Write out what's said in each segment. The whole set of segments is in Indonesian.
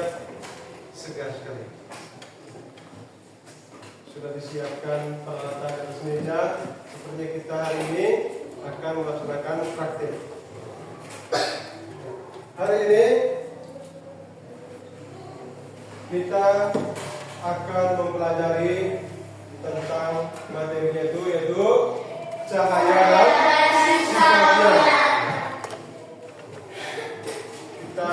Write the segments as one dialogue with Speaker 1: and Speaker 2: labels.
Speaker 1: sangat segar sekali. Sudah disiapkan peralatan atas meja. Sepertinya kita hari ini akan melaksanakan praktik. Hari ini kita akan mempelajari tentang materinya yaitu cahaya dan sifatnya. Kita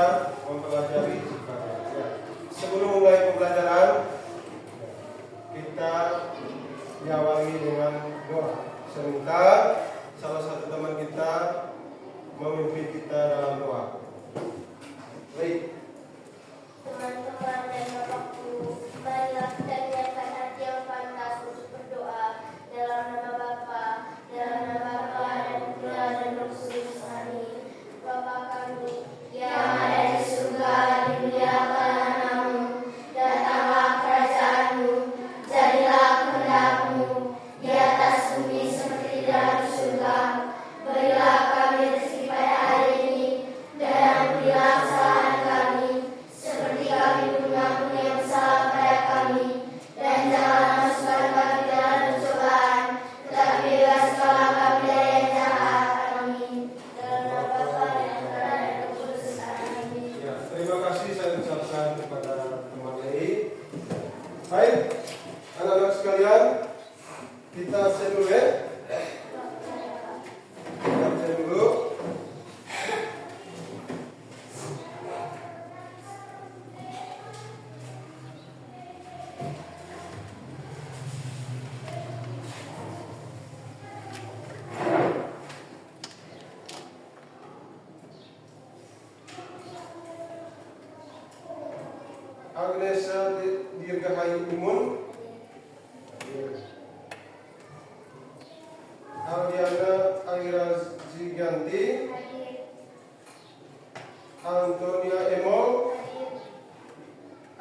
Speaker 1: mempelajari sifatnya. Sebelum mulai pembelajaran, kita diawali dengan doa. Saya minta salah satu teman kita memimpin kita dalam doa. Baik.
Speaker 2: Tuhan dan Bapakku, marilah kita niatkan hati yang pantas untuk berdoa dalam nama Bapa dan Putra dan Roh Kudus. Amin. Bapa kami yang ada di surga, dimuliakanlah namamu, datanglah kerajaanmu, jadilah kehendak-mu di atas bumi seperti di dalam surga. Berilah kami rezeki pada hari ini, dan ampunilah kesalahan kami, seperti kami mengampuni yang bersalah pada kami, dan janganlah masukkan kami dalam pencobaan, tetapi bebaskanlah kami dari yang jahat. Amin. Dalam nama Bapa dan Putra dan Roh Kudus. Amin.
Speaker 1: Ya, terima kasih saya ucapkan kepada teman Yai. Baik, anak-anak sekalian, kita absen dulu ya. Kita absen dulu. Agnesa Dirgahayu Imun, Aldiana Aira Ziganti, Antonia Emol,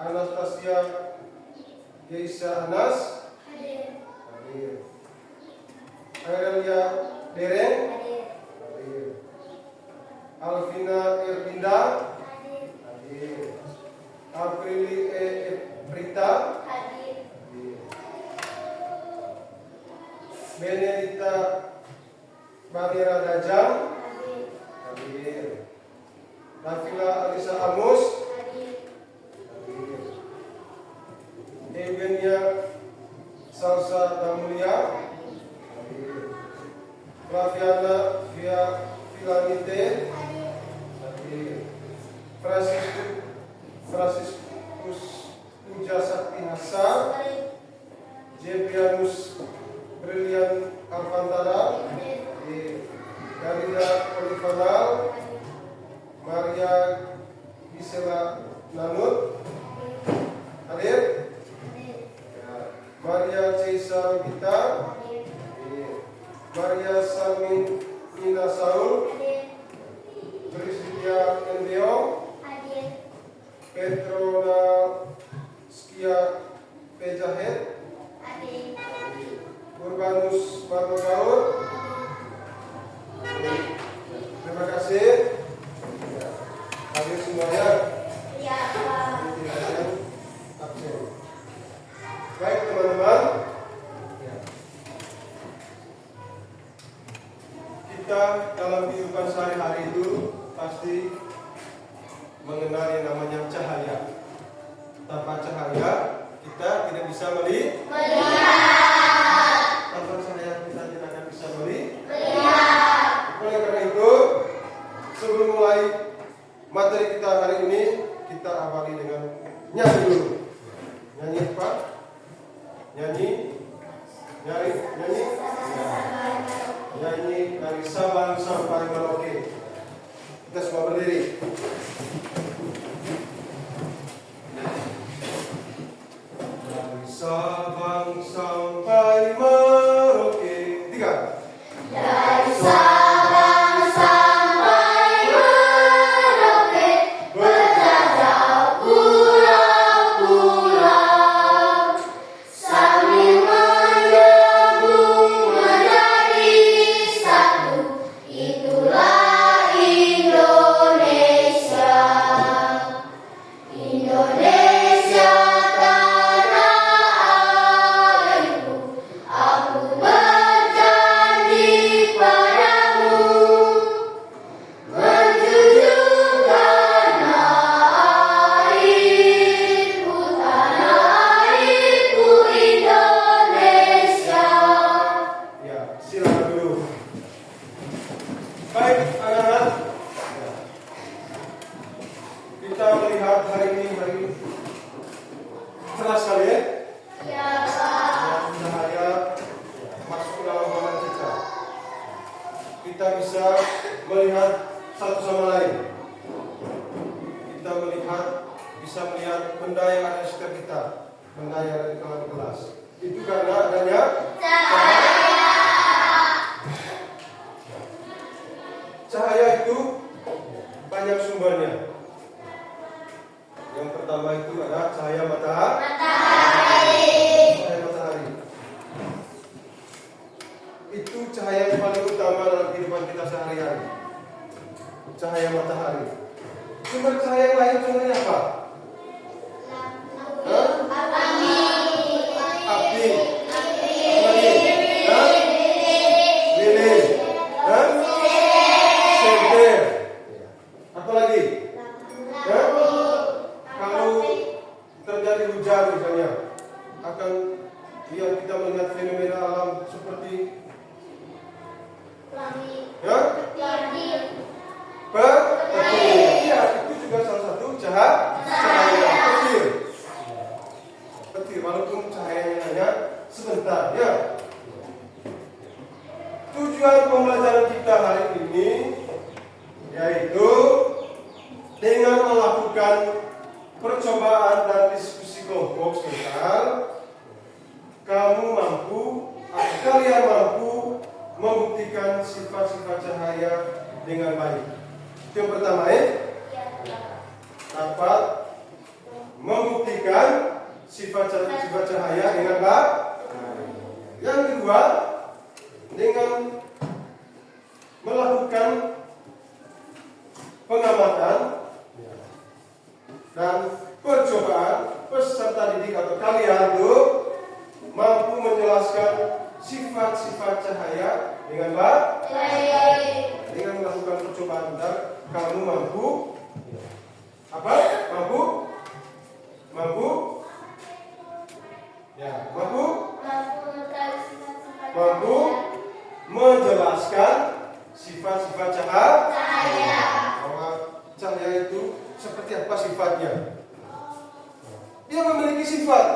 Speaker 1: Anastasia Geisa Anas, hadir. Aurelia Dereng, hadir. Alvina Ervinda, hadir. Aprili Prita, hadir. Benedita Barira Dajang, hadir. Nafila Alisa Amus, hadir. Eugenia Salsa Damulia, hadir. Flaviana Via Filanite, hadir. Franciscus Puja Sakti Hasan, Jebianus Brilian Alvantara, Garida Olivanal, Maria Gisela Nanut, hadir. Maria Ceisa Gita, Maria Samin Ina Saul, Priscilia Endeong, Petrona Skia Pejahet, Urbanus Barnogaur. Terima kasih. Hadir semuanya. Absen. Baik teman-teman. Kita dalam kehidupan sehari-hari itu pasti mengenal yang namanya cahaya. Tanpa cahaya kita tidak bisa melihat. Tanpa cahaya kita tidak akan bisa melihat. Oleh karena itu, sebelum mulai materi kita hari ini, kita awali dengan nyanyi dulu. Nyanyi apa? Nyanyi dari Sabang sampai Merauke. Kita semua berdiri. Dari Sabang sampai Merauke. 3.
Speaker 2: Dari Sabang sampai Merauke, berjajal pulau-pulau, sambil menyambung menjadi satu. Itulah Indonesia.
Speaker 1: bisa melihat benda yang ada di sekitar kita, benda yang ada di kelas. Itu karena adanya cahaya. Cahaya itu banyak sumbernya. Yang pertama itu adalah cahaya matahari. Cahaya matahari. Itu cahaya yang paling utama dalam kehidupan kita sehari-hari. Cahaya matahari. Sumber cahaya yang lain contohnya apa? Api. Lilin. Senter. Apa lagi? Kalau terjadi hujan misalnya, akan kita melihat fenomena alam seperti petir. Ya, itu juga salah satu cahaya petir, walaupun cahayanya hanya sebentar. Ya. Tujuan pembelajaran kita hari ini yaitu dengan melakukan percobaan dan diskusi kelompok sebentar, kalian mampu membuktikan sifat-sifat cahaya dengan baik. Itu yang pertama, dapat membuktikan sifat-sifat cahaya dengan baik. Yang kedua, dengan melakukan pengamatan dan percobaan, peserta didik atau kalian itu mampu menjelaskan sifat-sifat cahaya dengan baik. Dengan melakukan percobaan dan kamu mampu apa? Mampu menjelaskan sifat-sifat cahaya. Bahwa cahaya itu seperti apa sifatnya? Dia memiliki sifat.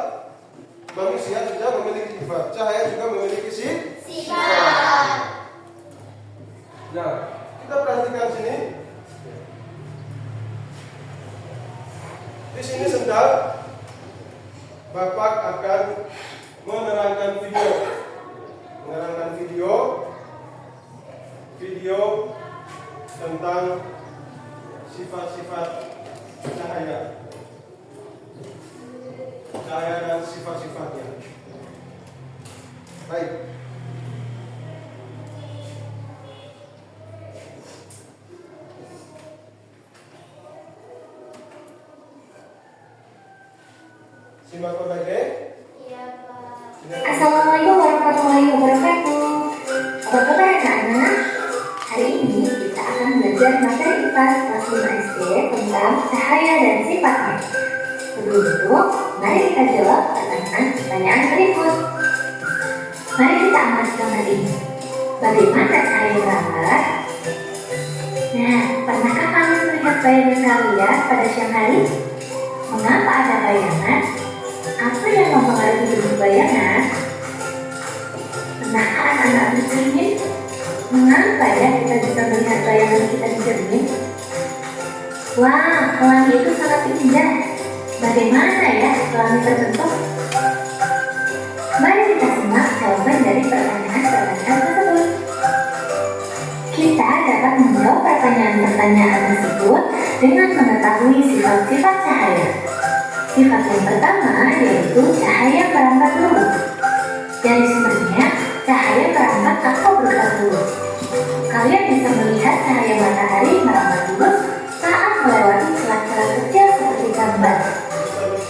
Speaker 1: Manusia juga memiliki sifat. Cahaya juga memiliki sifat. Nah, kita perhatikan sini. Di sini sedang Bapak akan menerangkan video tentang sifat-sifat cahaya dan sifat-sifatnya. Baik. Simak baik-baik.
Speaker 2: Iya, Pak.
Speaker 3: Assalamualaikum warahmatullahi wabarakatuh. Apa kabar anak-anak? Hari ini kita akan belajar materi IPA kelas 5 SD tentang cahaya dan sifatnya. Sebelum itu, mari kita jawab pertanyaan berikut. Mari kita amati gambar ini. Bagaimana cahaya merambat? Nah, pernahkah kalian melihat bayangan kalian pada siang hari? Mengapa ada bayangan? Apa yang mempengaruhi bentuk bayangan? Pernahkah anak-anak bercermin? Mengapa ya kita bisa melihat bayangan kita di cermin? Wah, pelangi itu sangat indah. Bagaimana ya pelangi terbentuk? Mari kita simak jawaban dari pertanyaan-pertanyaan tersebut. Kita dapat menjawab pertanyaan-pertanyaan tersebut dengan mengetahui sifat-sifat cahaya. Sifat yang pertama yaitu cahaya merambat lurus. Dari sumbernya, cahaya merambat atau bergerak lurus. Kalian bisa melihat cahaya matahari merambat lurus saat melewati celah-celah kecil seperti gambar.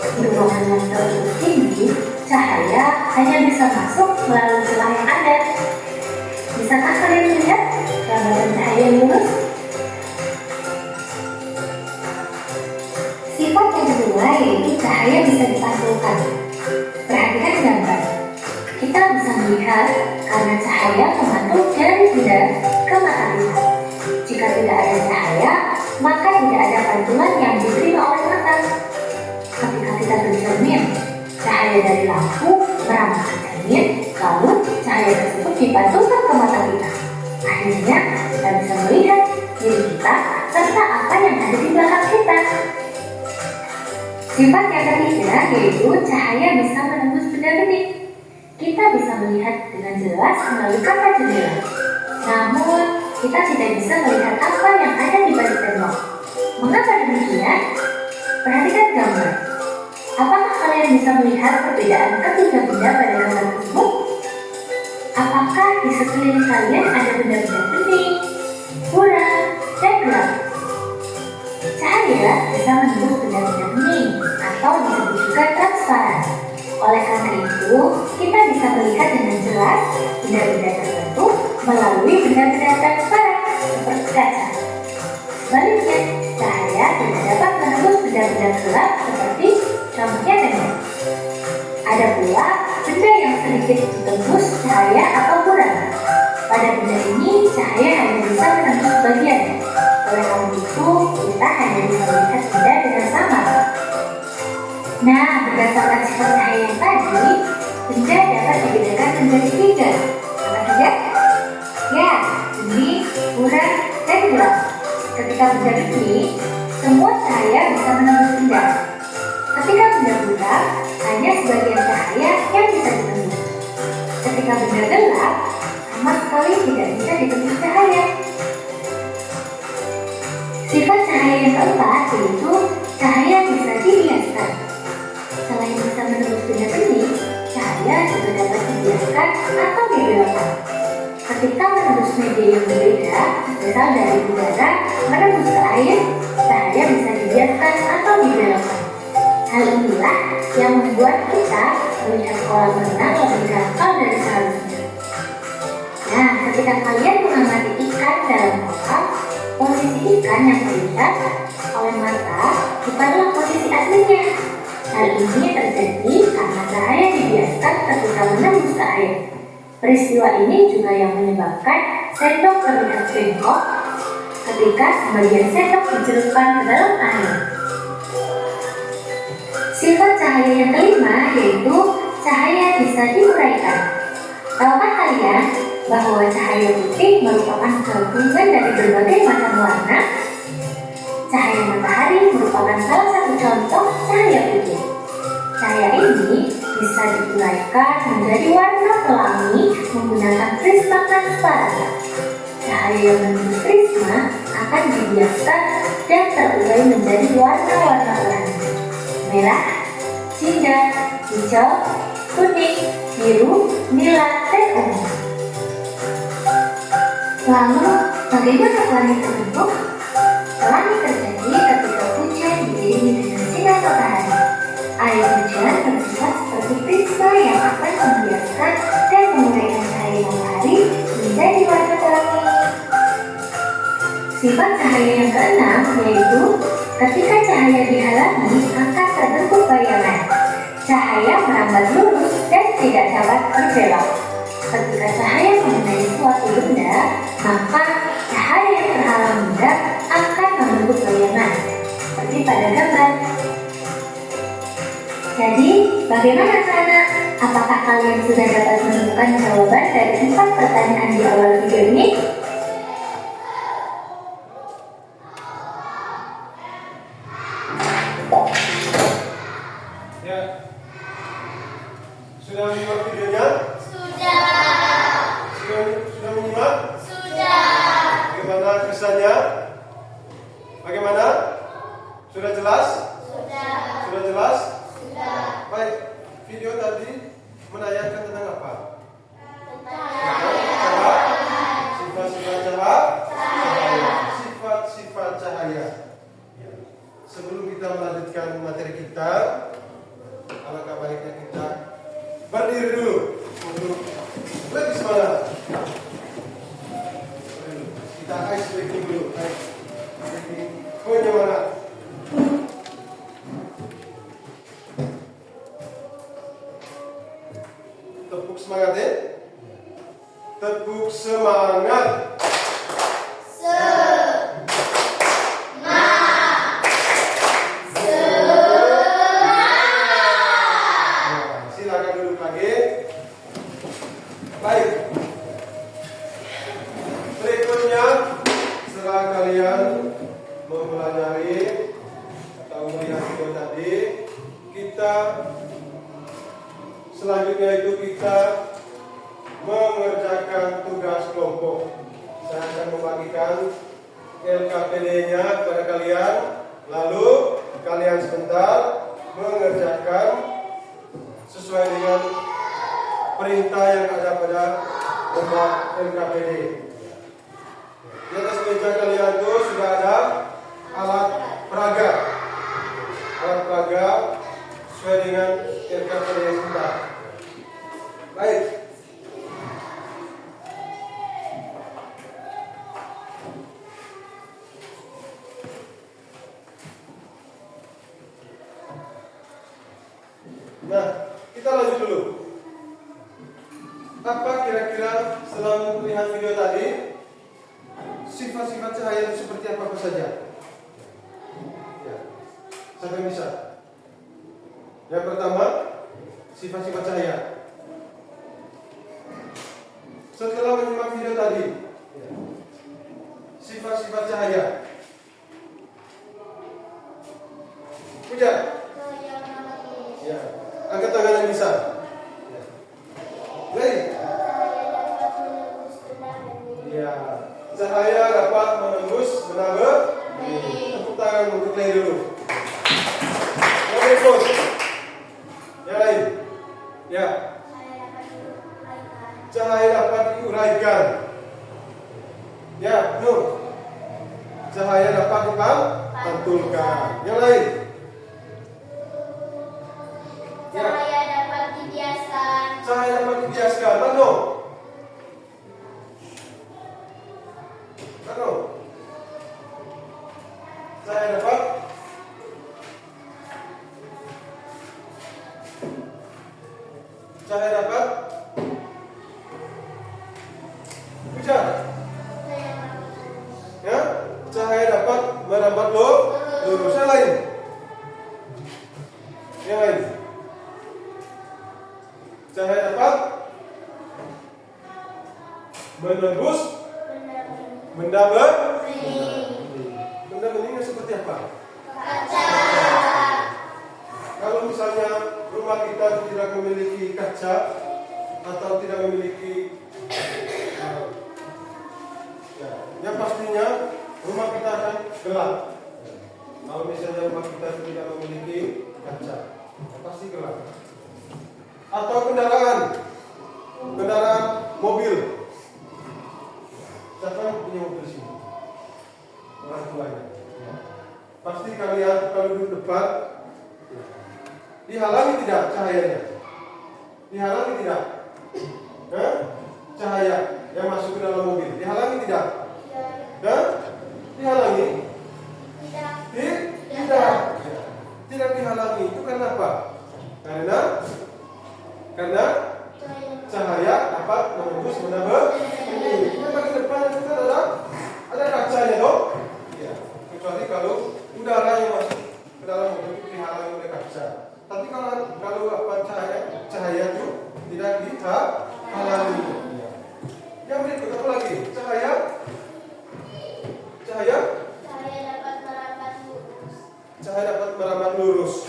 Speaker 3: Di ruangan yang terlalu tinggi, cahaya hanya bisa masuk melalui celah yang ada. Bisakah kalian melihat rambatan cahaya yang lurus? Sifat yang kedua yaitu cahaya bisa dipantulkan. Perhatikan gambar. Kita bisa melihat karena cahaya memantul dari benda ke mata kita. Jika tidak ada cahaya, maka tidak ada pantulan yang diterima oleh mata. Ketika kita bercermin, cahaya dari lampu merambat ke cermin, lalu cahaya tersebut dipantulkan ke mata kita. Akhirnya, kita bisa melihat diri kita serta apa yang ada di belakang kita. Sifat yang ketiga yaitu cahaya bisa menembus benda bening. Kita bisa melihat dengan jelas melalui kaca jendela. Namun, kita tidak bisa melihat apa yang ada di balik tembok. Mengapa demikian? Perhatikan gambar. Apakah kalian bisa melihat perbedaan ketiga benda pada gambar tersebut? Apakah di sekeliling kalian ada benda-benda bening, buram, dan gelap? Cahaya bisa menembus benda-benda bening atau disebut juga transparan. Oleh karena itu, kita bisa melihat dengan jelas benda-benda tertentu melalui benda-benda transparan seperti kaca. Sebaliknya, cahaya tidak dapat menembus benda-benda gelap seperti contohnya tembok. Ada pula benda yang sedikit tembus cahaya atau buram. Pada benda ini, cahaya hanya bisa menembus bagiannya. Oleh karena itu, kita hanya bisa melihat benda dengan samar. Nah, berdasarkan sifat cahaya yang tadi, benda dapat dibedakan menjadi 3. Apa saja? Ya, bening, buram, dan gelap. Ketika benda bening, semua cahaya bisa menembus benda. Ketika benda buram, hanya sebagian cahaya yang bisa ditembus. Ketika benda gelap, sama sekali tidak bisa ditembus cahaya. Sifat cahaya yang keempat yaitu cahaya bisa dibiaskan. Selain bisa menembus benda bening, cahaya juga dapat dibiaskan atau dibelokkan. Ketika menembus media yang berbeda, misal dari udara menembus ke air, cahaya bisa dibiaskan atau dibelokkan. Hal inilah yang membuat kita melihat kolam renang lebih gampang dari seharusnya. Nah, ketika kalian mengamati ikan dalam kolam, posisi ikan yang terlihat oleh mata bukanlah posisi aslinya. Hal ini terjadi karena cahaya dibiaskan ketika menembus ke air. Peristiwa ini juga yang menyebabkan sendok terlihat bengkok ketika sebagian sendok dicelupkan ke dalam air. Sifat cahaya yang kelima yaitu cahaya bisa diuraikan. Tahukah kalian bahwa cahaya putih merupakan gabungan dari berbagai macam warna? Cahaya matahari merupakan salah satu contoh cahaya putih. Cahaya ini bisa diuraikan menjadi warna pelangi menggunakan prisma transparan. Cahaya yang menembus prisma akan dibiaskan dan terurai menjadi warna-warna pelangi: merah, jingga, hijau, kuning, biru, nila, dan ungu. Lalu, bagaimana pelangi terbentuk? Pelangi terjadi ketika hujan diiringi dengan sinar matahari. Air hujan bersifat seperti prisma yang akan membiaskan dan menguraikan cahaya matahari menjadi warna pelangi. Sifat cahaya yang keenam yaitu ketika cahaya dihalangi akan terbentuk bayangan. Cahaya merambat lurus dan tidak dapat berbelok. Ketika cahaya mengenai suatu benda, maka cahaya yang terhalang benda akan membentuk bayangan, seperti pada gambar. Jadi, bagaimana anak? Apakah kalian sudah dapat menemukan jawaban dari 4 pertanyaan di awal video ini?
Speaker 1: Ya. Sudah menyimak videonya?
Speaker 2: Sudah.
Speaker 1: Sudah menyimak?
Speaker 2: Sudah.
Speaker 1: Bagaimana kesannya? Bagaimana? Sudah jelas?
Speaker 2: Sudah.
Speaker 1: Sudah jelas?
Speaker 2: Sudah.
Speaker 1: Baik, video tadi menanyakan tentang apa? Sifat-sifat cahaya. Sifat-sifat cahaya. Ya. Sebelum kita melanjutkan materi kita, alangkah baiknya kita berdiri dulu untuk lebih semangat. Kita ice breaking dulu. Penyemangat. Tepuk semangat ya. Tepuk semangat. Silakan duduk lagi. Baik. Berikutnya, setelah kalian mempelajari atau melihat video tadi, Jadi kita selanjutnya itu kita mengerjakan tugas kelompok. Saya akan membagikan LKPD-nya kepada kalian, lalu kalian sebentar mengerjakan sesuai dengan perintah yang ada pada lembar LKPD. Di atas meja kalian itu sudah ada alat peraga. Alat peraga sesuai dengan LKPD yang sebentar. Baik. Nah, kita lanjut dulu. Apa kira-kira setelah melihat video tadi, sifat-sifat cahaya itu seperti apa saja? Ya, siapa yang bisa? Yang pertama, sifat-sifat cahaya. Setelah menyimak video tadi, sifat-sifat cahaya. Puja. Ya, angkat tangan yang bisa. Baik. Ya, cahaya dapat menembus benang. Tepuk tangan untuk Lei dulu. Yang berikut. Yang lain. Ya. Cahaya dapat diuraikan. Ya, Nur. Cahaya dapat dipantulkan. Yang lain.
Speaker 2: Cahaya dapat dibiaskan.
Speaker 1: Cahaya dapat dibiaskan. Mano? Mano? Cahaya dapat Puja. Ya, cahaya dapat merambat lurus. Yang lain. Yang lain. Cahaya dapat menembus benda beningnya seperti apa?
Speaker 2: Kaca.
Speaker 1: Kalau misalnya rumah kita tidak memiliki kaca atau tidak memiliki yang pastinya rumah kita akan gelap. Kalau misalnya rumah kita tidak memiliki kaca, pasti gelap. Atau kendaraan mobil. Siapa yang punya mobil sini? Orang tuanya. Pasti kalian kalau duduk depan, dihalangi tidak cahayanya? Dihalangi tidak? Cahaya yang masuk ke dalam mobil, dihalangi tidak? Dihalangi? Tidak. Tidak dihalangi. Itu karena apa? Karena cahaya dapat menembus benda bening. Kita bagian depan itu kan ada kacanya dong. Ya. Kecuali kalau udara yang masuk ke dalam mobil itu dihalangi oleh kaca. Tapi kalau apa cahaya itu tidak dihalangi. Ya. Yang berikut apa lagi? Cahaya
Speaker 2: dapat merambat lurus.
Speaker 1: Cahaya dapat merambat lurus.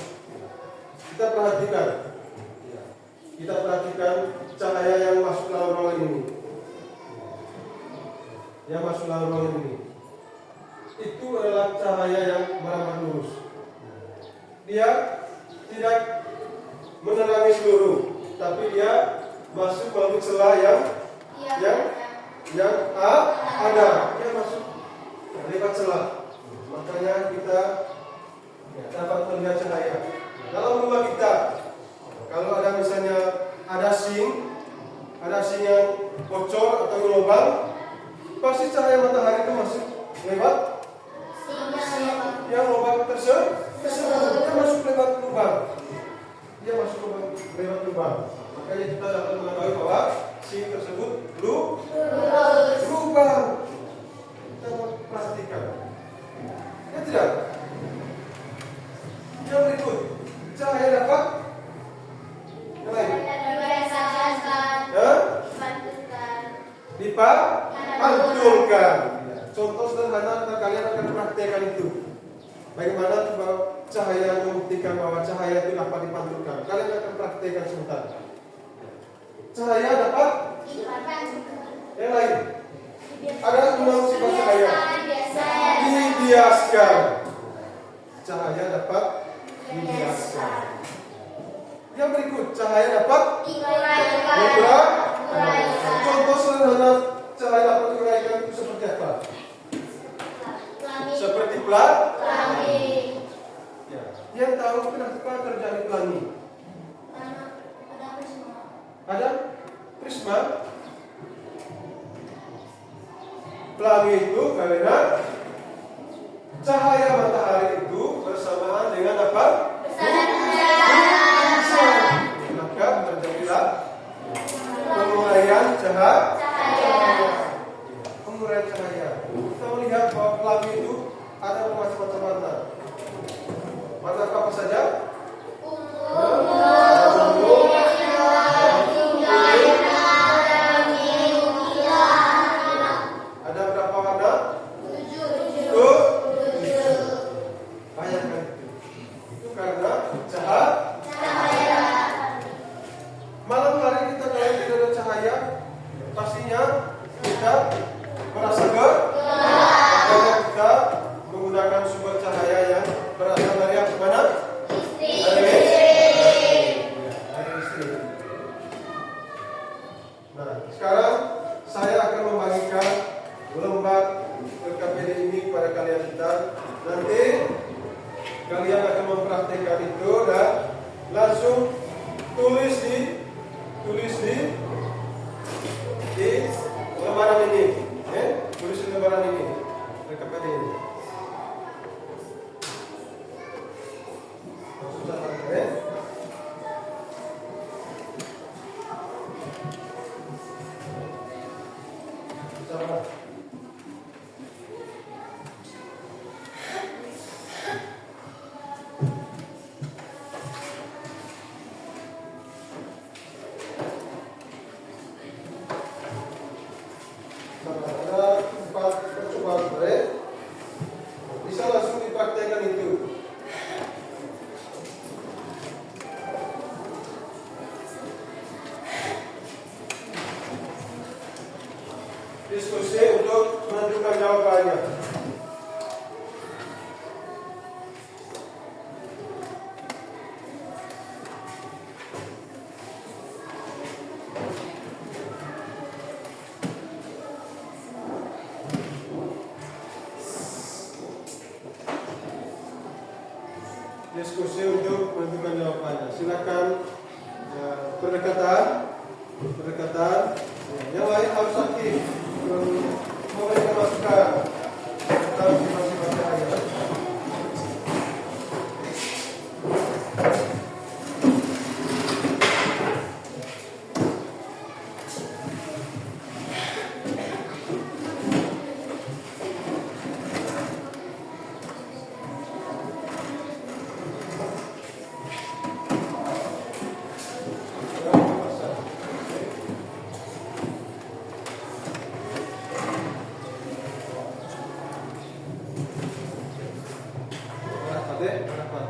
Speaker 1: Kita perhatikan cahaya yang masuk dalam ruangan ini. Yang masuk dalam ruangan ini. Itu adalah cahaya yang merambat lurus. Dia tidak menerangi seluruh, tapi dia masuk melalui celah yang ada. Dia masuk lewat celah. Makanya kita dapat melihat cahaya. Dalam rumah kita, kalau ada misalnya ada sink yang bocor atau lubang, pasti cahaya matahari itu masuk lewat yang lubang tersebut. Dia masuk lewat lubang. Makanya kita dapat mengetahui bahwa sink tersebut lubang. Kita perhatikan. Ya tidak? Yang berikut, cahaya dapat yang lain. Dipantulkan. Contoh sederhana kalian akan praktekkan itu. Bagaimana cahaya membuktikan bahwa cahaya itu dapat dipantulkan. Kalian akan praktekkan sebentar. Cahaya dapat yang lain. Ada 6 sifat cahaya. Dibiaskan. Cahaya dapat dibiaskan. Yang berikut, cahaya dapat diuraikan. Contoh sederhana cahaya dapat diuraikan itu seperti apa? Seperti pelangi. Ya. Yang tahu kenapa terjadi pelangi? Ada prisma. Pelangi itu karena cahaya matahari itu bersamaan dengan apa? Maka terjadilah penguraian cahaya. Penguraian cahaya. Kita melihat bahwa pelangi itu ada bermacam-macam warna. Warna apa saja? Ada berapa warna? 7. Bayangkan itu. Itu karena cahaya. Malam hari kita kalau tidak ada cahaya, pastinya kita merasa gelap. Makanya kita menggunakan sumber cahaya yang berasal dari mana? Dari listrik. Nah, sekarang saya akan membagikan lembar LKPD ini kepada kalian kita. Nanti kalian akan mempraktikkan itu dan langsung tulis di lembaran ini. Tulis di lembaran ini LKPD ini. Langsung catat, Catat. Ada 4 percobaan sebenarnya. Bisa langsung dipraktekkan itu. Diskusi untuk menentukan jawabannya. Diskusi untuk menentukan jawabannya. Silakan berdekatan. Yang lain harus aktif memberikan masukan tentang sifat-sifat cahaya. Merapat.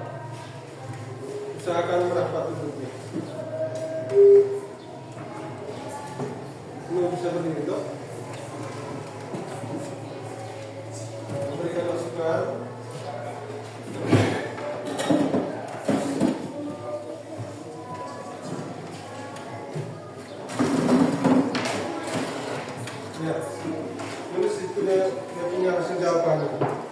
Speaker 1: Usahakan merapat duduknya. Ini bisa berdiri dok. Memberikan masukan. Ya, tulis itu dia punya hasil jawabannya.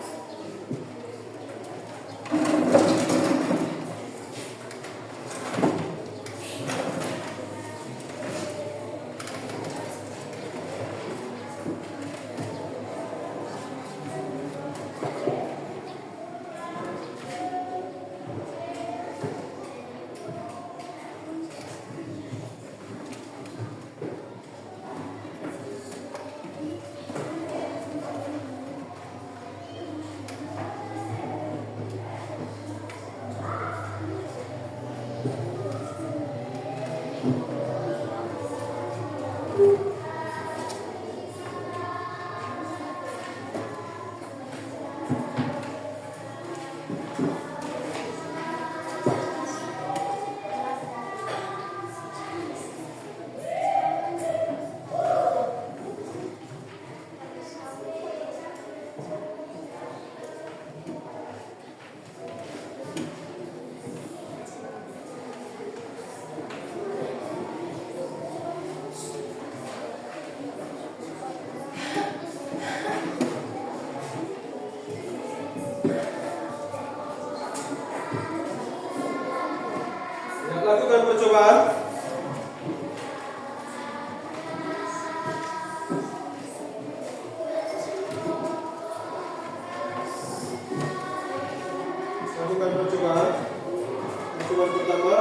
Speaker 1: Ya, lakukan percobaan. Lakukan percobaan. Percobaan pertama.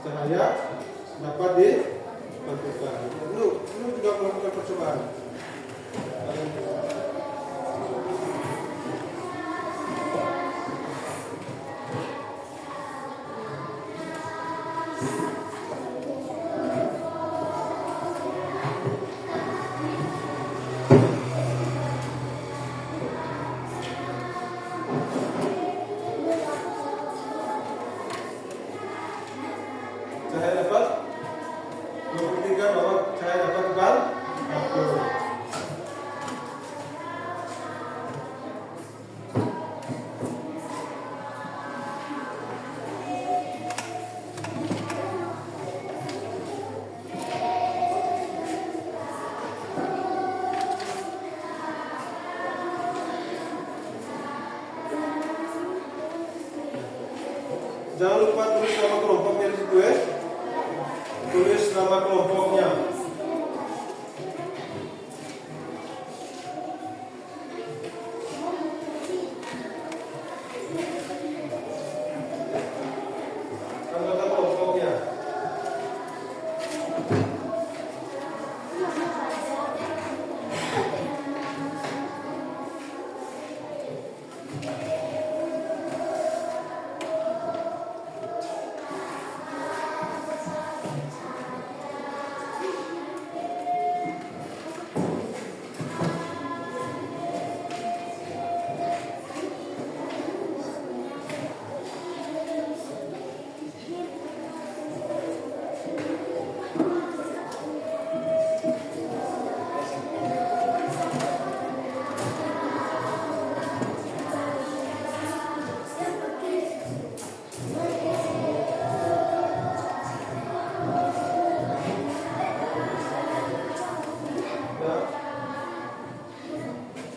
Speaker 1: Cahaya dapat dipantulkan. Lu juga melakukan percobaan. Cahaya dapat membuktikan bahwa cahaya dapat dipantul. Jangan lupa tulis nama kelompoknya di situ ya. Tulis nama kelompoknya. Anggota kelompoknya.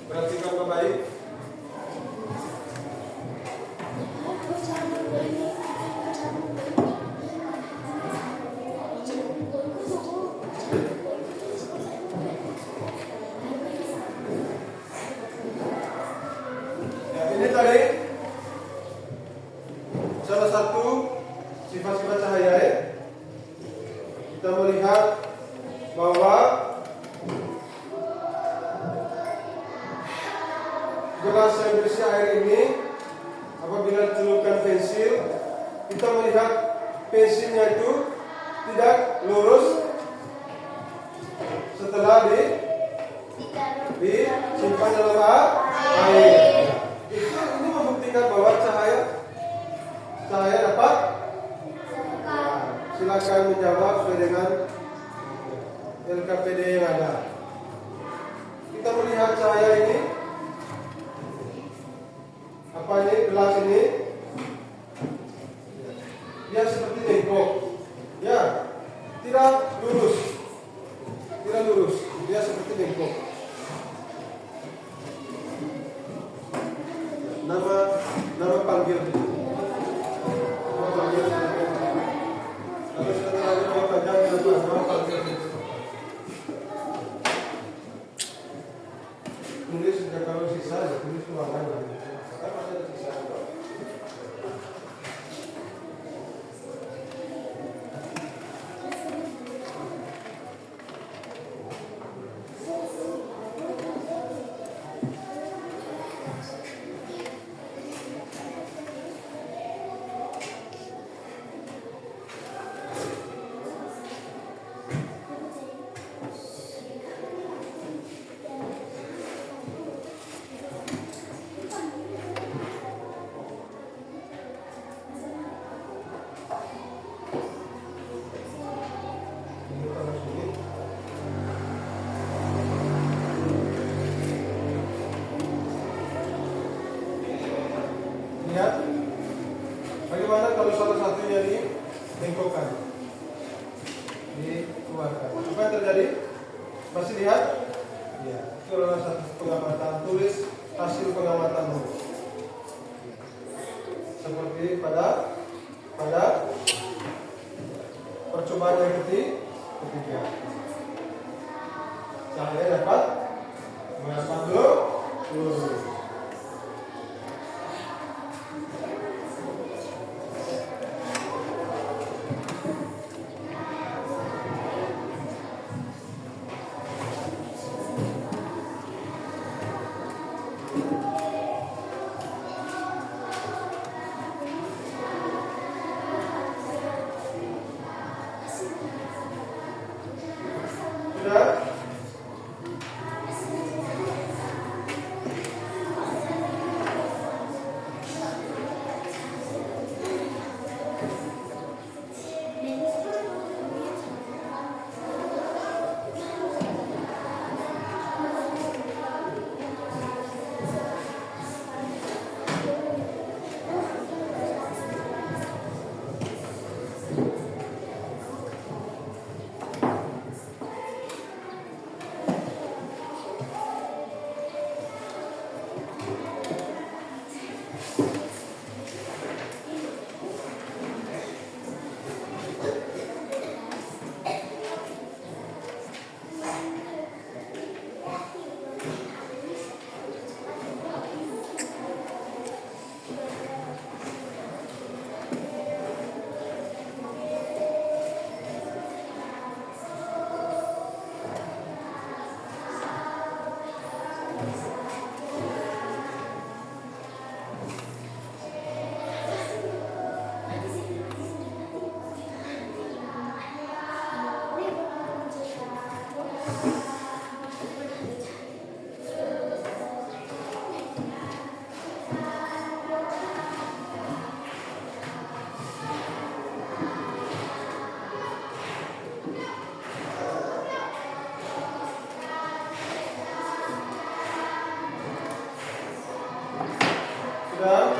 Speaker 1: Perhatikan baik. Ya, ini tadi salah satu sifat-sifat cahaya ya. Kita melihat bahwa gelas yang berisi air ini apabila dicelupkan pensil, kita melihat pensilnya itu tidak lurus setelah disimpan dalam air. Ini membuktikan bahwa cahaya dapat. Silakan menjawab sesuai dengan LKPD yang ada. Kita melihat cahaya ini. Apa ini gelas ini? Dia seperti bengkok. Ya, tidak lurus. Tidak lurus. Dia seperti bengkok. Nama panggil. Nama panggil. Kalau sudah terlalu panjang, nama panggil. Tulis kalau sisa, tulis ruangan. Lihat bagaimana kalau salah satunya dibengkokkan, dikeluarkan. Apa yang terjadi? Masih lihat? Ya, itu adalah satu pengamatan. Tulis hasil pengamatanmu. seperti pada percobaan yang ketiga. Cahaya dapat mengapa dulu. Sudah? Sudah?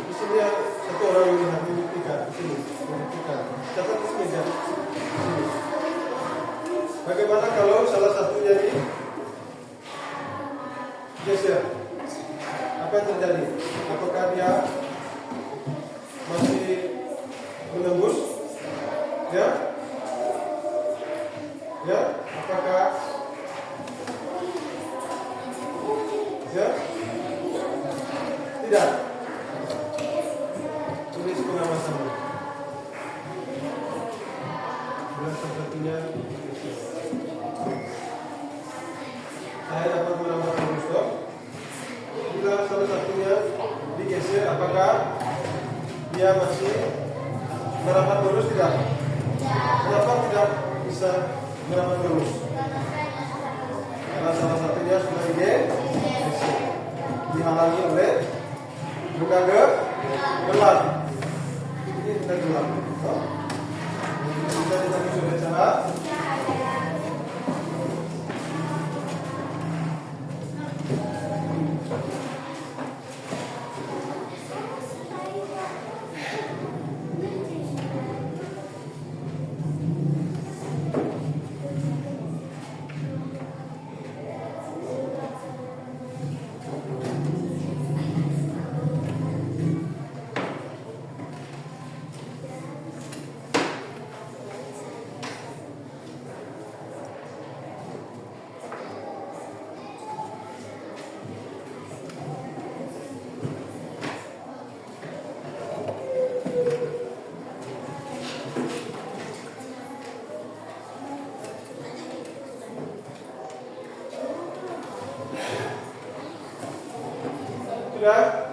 Speaker 1: Di sini ada satu orang yang lihat membuktikan di sini, membuktikan. Catat di sini, di sini. Bagaimana kalau salah satunya ini geser? Apa yang terjadi? Apakah dia masih menembus? Ya? Ya? Apakah? Ya? Tidak. Tulis pengawasannya. Bila salah satunya saya dapat menambahkan stop. Bila salah satunya digeser, apakah dia masih merapat lurus? Tidak. Kenapa tidak bisa merapat lurus? Karena salah satunya sudah digeser, dihalangi oleh buka gelap. Ini kita gelap. Kita tadi sudah cara. Sudah?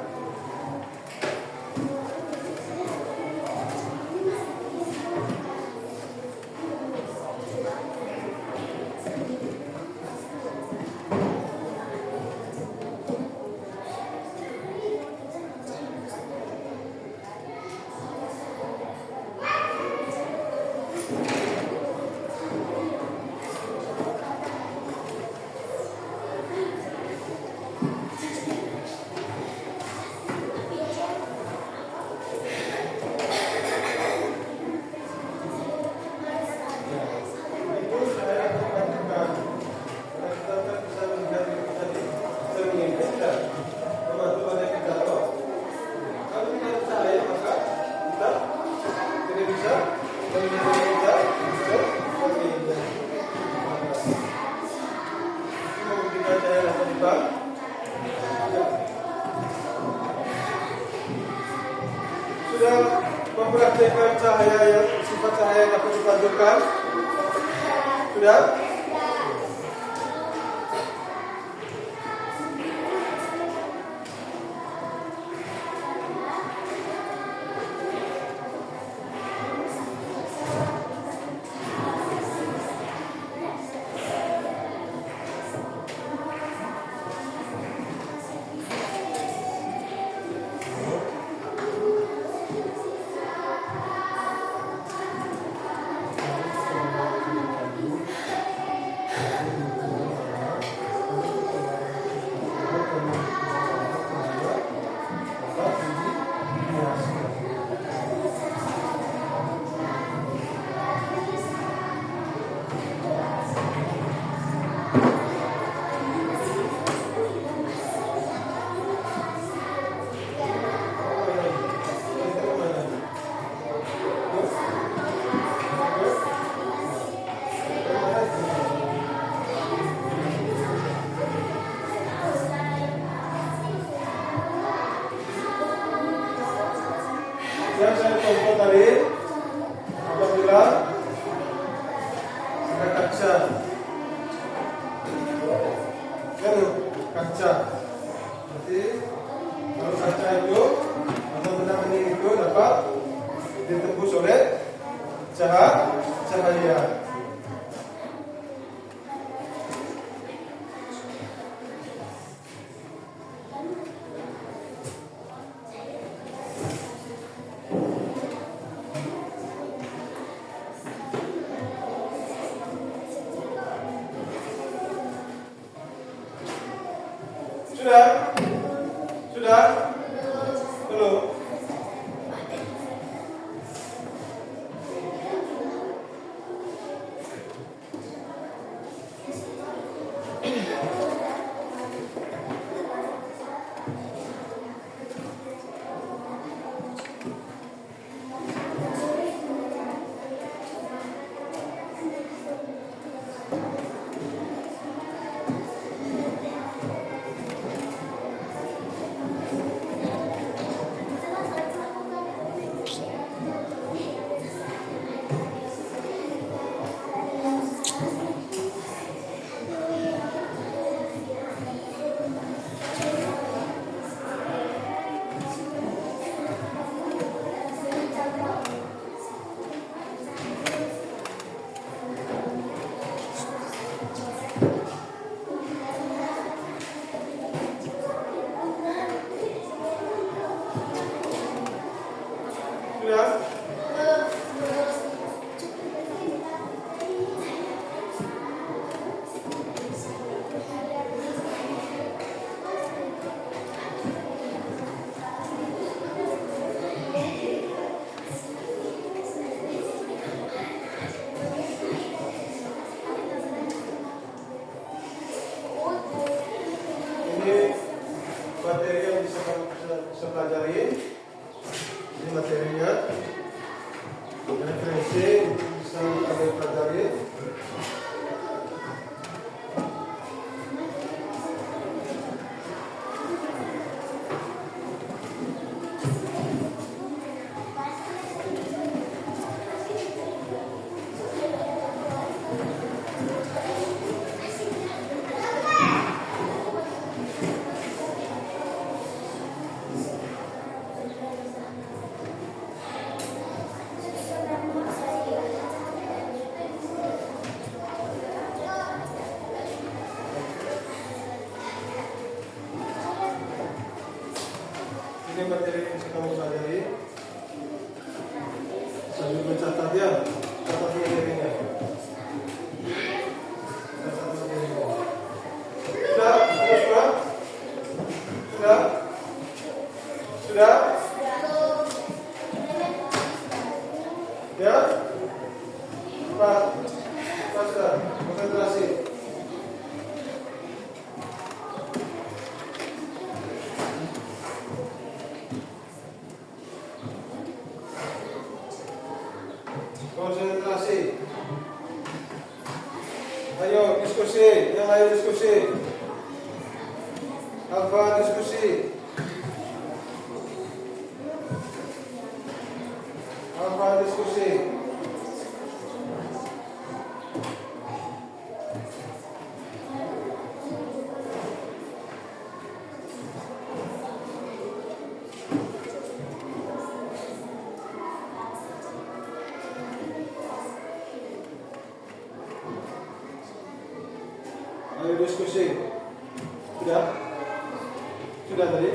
Speaker 1: Sudah mempraktikkan cahaya yang sifat cahaya yang dapat dipantulkan? Sudah? Yang saya contoh tadi, apabila ada kaca, kan kaca, berarti kalau kaca itu atau benda bening itu dapat ditembus oleh cahaya. Sudah? Sudah? Belum? Sudah? Ini materi yang bisa pelajari. Ini materinya, referensi bisa kami pelajari. Ya? Pak sudah konsentrasi. Konsentrasi. Ayo diskusi, yang lain diskusi. Alfa diskusi. Alfa diskusi. Ayo diskusi. Sudah? Sudah tadi?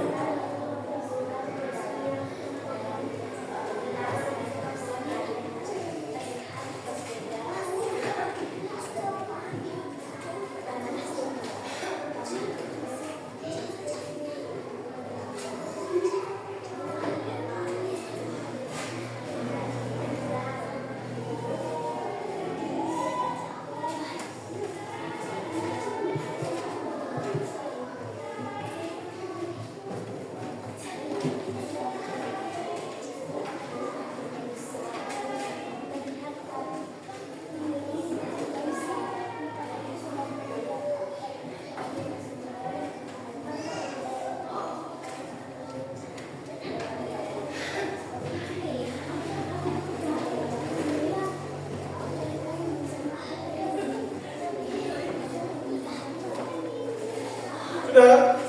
Speaker 1: Sudah?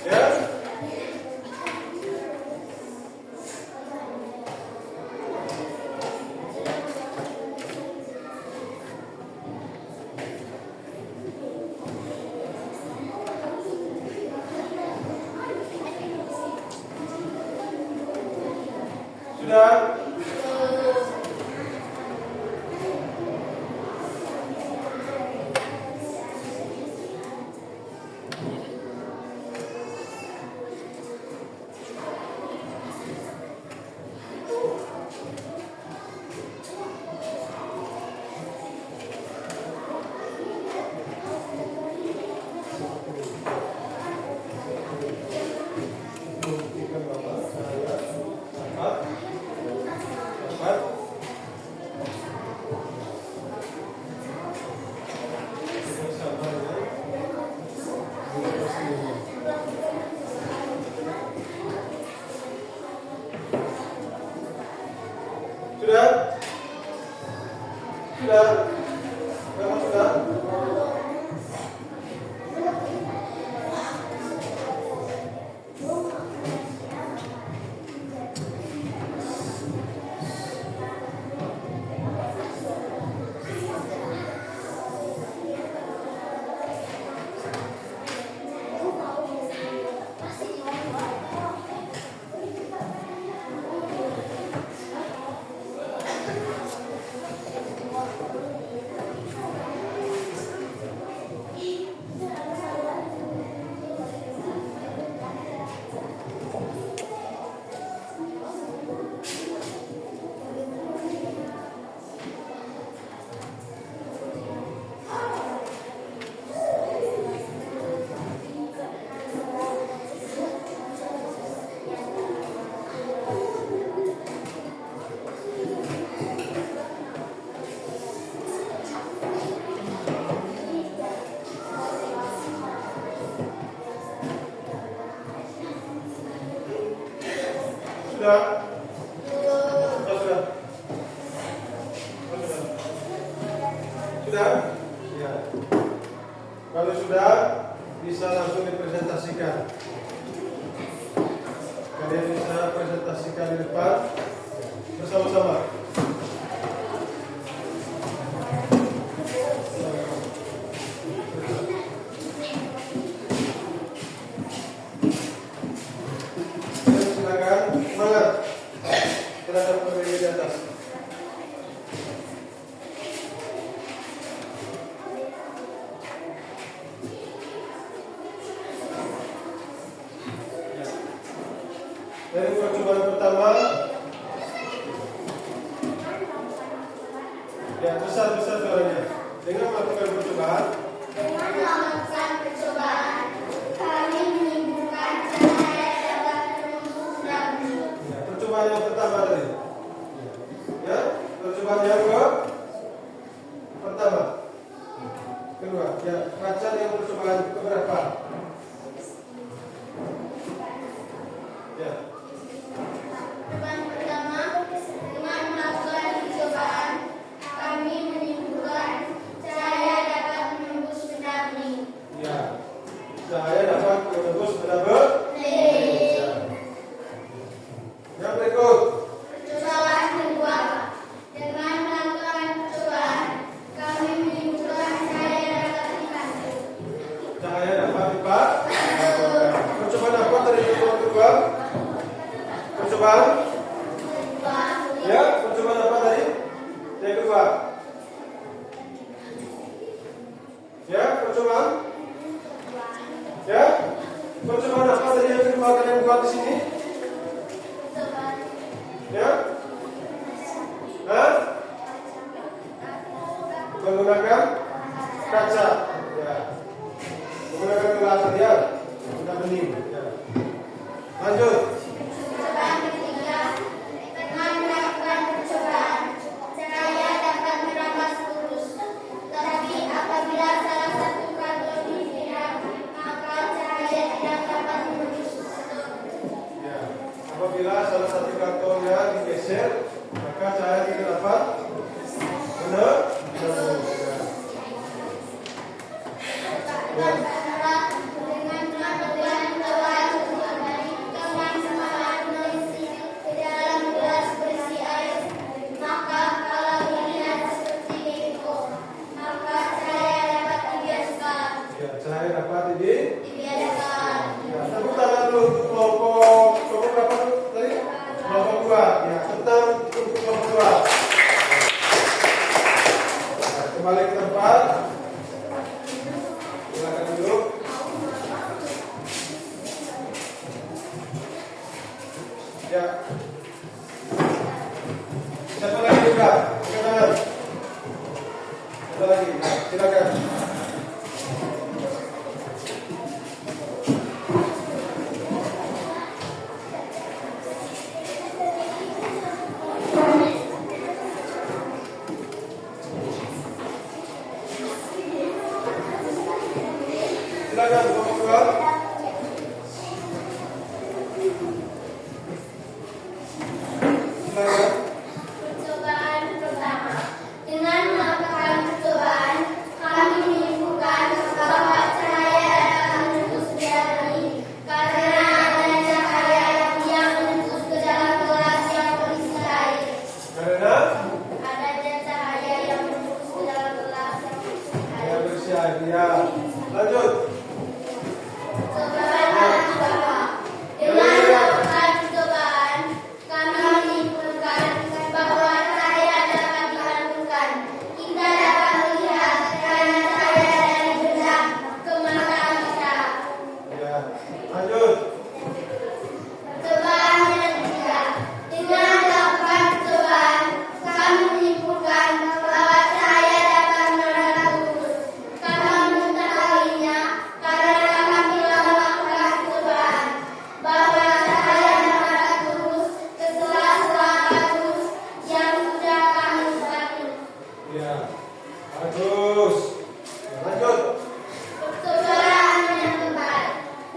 Speaker 1: Ya? Sudah? Sudah? Sudah? Memang sudah? Sudah? Oh, sudah? Oh, sudah? Sudah? Ya. Kalau sudah, bisa langsung dipresentasikan. Kalian bisa presentasikan di depan bersama-sama. Silakan semangat terhadap materi di atas. Dari percobaan pertama besar-besar suaranya. Dengan melakukan percobaan,
Speaker 2: kami menimbulkan cahaya dapat menembus daging.
Speaker 1: ya, percobaan yang pertama tadi. Ya, percobaan yang pertama. Kedua, ya, baca yang percobaan keberapa? Ya.
Speaker 2: Percobaan pertama, dengan melakukan percobaan, kami menimbulkan cahaya dapat menembus daging.
Speaker 1: Ya. Cahaya dapat menembus benda ya. Yang berikut.
Speaker 2: Percobaan kedua, dengan melakukan percobaan, kami menimbulkan cahaya dapat dipantau.
Speaker 1: Cahaya dapat dipat. Percobaan apa tadi percobaan kedua? Percobaan? Ya, percobaan apa tadi? Yang kedua. Ya, percobaan? Ya, percobaan apa tadi yang kedua kalian buat di sini? Ya? Hah? Menggunakan kaca. Ya. Menggunakan gelas ya. Kita bening. Ya. Lanjut.
Speaker 2: Percobaan ketiga, dengan melakukan percobaan, cahaya dapat merampas lurus. Tetapi apabila salah satu kantor digerak, maka cahaya tidak dapat menembus.
Speaker 1: Ya. Apabila salah satu kartonnya digeser, maka cahaya tidak dapat menembus. Ya.
Speaker 2: Dengan melakukan percobaan dengan semangat mengisi ke dalam gelas berisi air, maka kalau dilihat seperti itu, maka cahaya dapat dibiarkan.
Speaker 1: Ya, cahaya dapat
Speaker 2: Dibiarkan.
Speaker 1: ya, tepuk tangan dulu untuk kelompok berapa tadi? Kelompok 2. Ya, tentang untuk kelompok 2. Nah, kembali ke tempat. Silakan duduk. Ya. Siapa lagi juga? Angkat tangan. Ada lagi. Nah, silakan. Silakan kelompok 2. Silakan.
Speaker 2: Percobaan pertama, dengan melakukan percobaan, kami menimbulkan bahwa cahaya dapat menembus daging, karena adanya cahaya yang menembus ke dalam gelas yang berisi air.
Speaker 1: Karena
Speaker 2: Adanya cahaya yang menembus ke dalam gelas yang berisi air.
Speaker 1: yang bersiap. Ya. Lanjut.
Speaker 2: Percobaan kedua, dengan melakukan percobaan, kami menimbulkan bahwa cahaya dapat dialunkan. Kita dapat melihat karena cahaya dari benda ke mata kita.
Speaker 1: Ya. Lanjut.
Speaker 2: Percobaan yang ketiga, dengan melakukan percobaan, kami menimbulkan bahwa cahaya dapat menolak lurus. Kami mengetahuinya karena kami telah melakukan percobaan bahwa cahaya menolak lurus ke sela-sela lurus yang sudah kami bangun.
Speaker 1: Ya. Bagus. Ya, lanjut.
Speaker 2: Percobaan yang keempat,